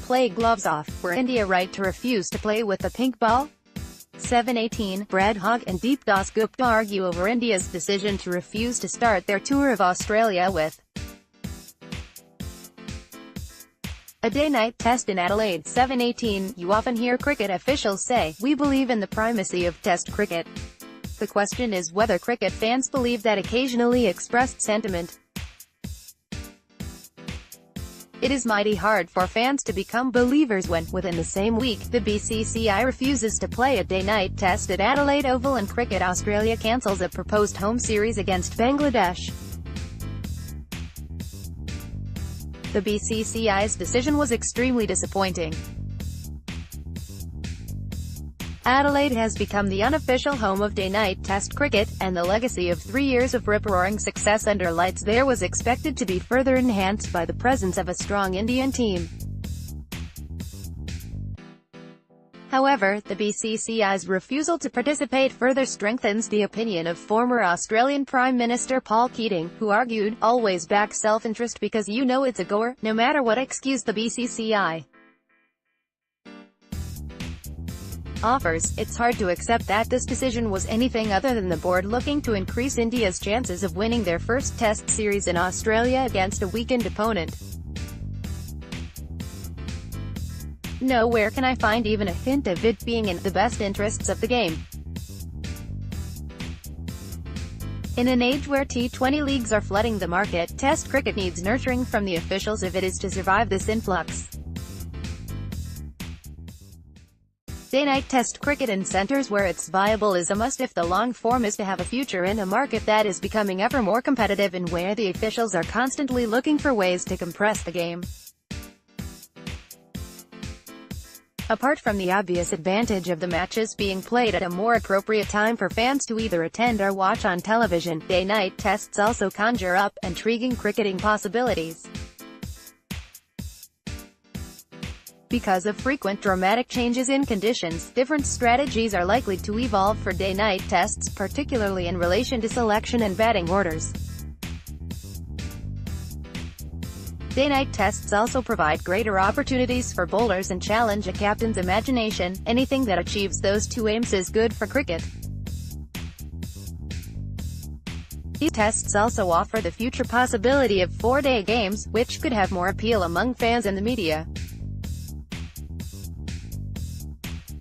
play gloves off. Were India right to refuse to play with the pink ball? 7:18, Hogg and Deep Dasgupta argue over India's decision to refuse to start their tour of Australia with a day-night test in Adelaide. 7:18, you often hear cricket officials say, "We believe in the primacy of test cricket." The question is whether cricket fans believe that occasionally expressed sentiment. It is mighty hard for fans to become believers when, within the same week, the BCCI refuses to play a day-night test at Adelaide Oval and Cricket Australia cancels a proposed home series against Bangladesh. The BCCI's decision was extremely disappointing. Adelaide has become the unofficial home of day-night test cricket, and the legacy of 3 years of rip-roaring success under lights there was expected to be further enhanced by the presence of a strong Indian team. However, the BCCI's refusal to participate further strengthens the opinion of former Australian Prime Minister Paul Keating, who argued, "Always back self-interest because you know it's a goer, no matter what excuse the BCCI offers." It's hard to accept that this decision was anything other than the board looking to increase India's chances of winning their first test series in Australia against a weakened opponent. Nowhere can I find even a hint of it being in the best interests of the game. In an age where T20 leagues are flooding the market, Test cricket needs nurturing from the officials if it is to survive this influx. Day-night Test cricket in centres where it's viable is a must if the long form is to have a future in a market that is becoming ever more competitive and where the officials are constantly looking for ways to compress the game. Apart from the obvious advantage of the matches being played at a more appropriate time for fans to either attend or watch on television, day-night tests also conjure up intriguing cricketing possibilities. Because of frequent dramatic changes in conditions, different strategies are likely to evolve for day-night tests, particularly in relation to selection and batting orders. Day-night tests also provide greater opportunities for bowlers and challenge a captain's imagination. Anything that achieves those two aims is good for cricket. These tests also offer the future possibility of 4-day games, which could have more appeal among fans and the media.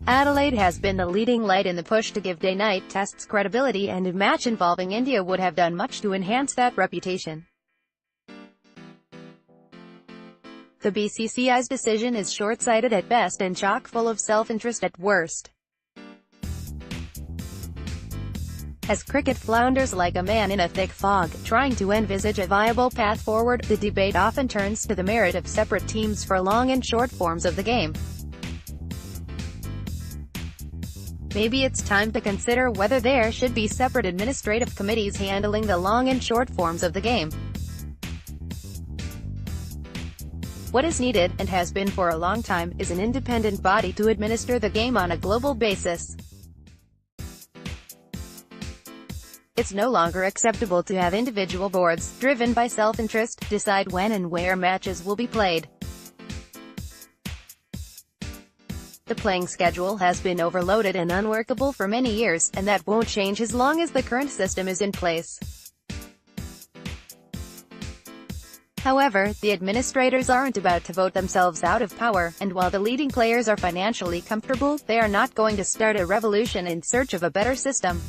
Adelaide has been the leading light in the push to give day-night tests credibility, and a match involving India would have done much to enhance that reputation. The BCCI's decision is short-sighted at best and chock-full of self-interest at worst. As cricket flounders like a man in a thick fog, trying to envisage a viable path forward, the debate often turns to the merit of separate teams for long and short forms of the game. Maybe it's time to consider whether there should be separate administrative committees handling the long and short forms of the game. What is needed, and has been for a long time, is an independent body to administer the game on a global basis. It's no longer acceptable to have individual boards, driven by self-interest, decide when and where matches will be played. The playing schedule has been overloaded and unworkable for many years, and that won't change as long as the current system is in place. However, the administrators aren't about to vote themselves out of power, and while the leading players are financially comfortable, they are not going to start a revolution in search of a better system.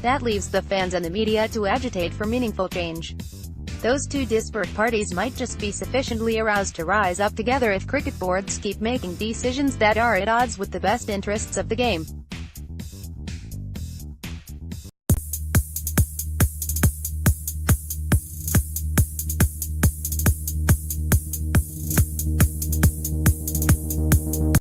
That leaves the fans and the media to agitate for meaningful change. Those two disparate parties might just be sufficiently aroused to rise up together if cricket boards keep making decisions that are at odds with the best interests of the game.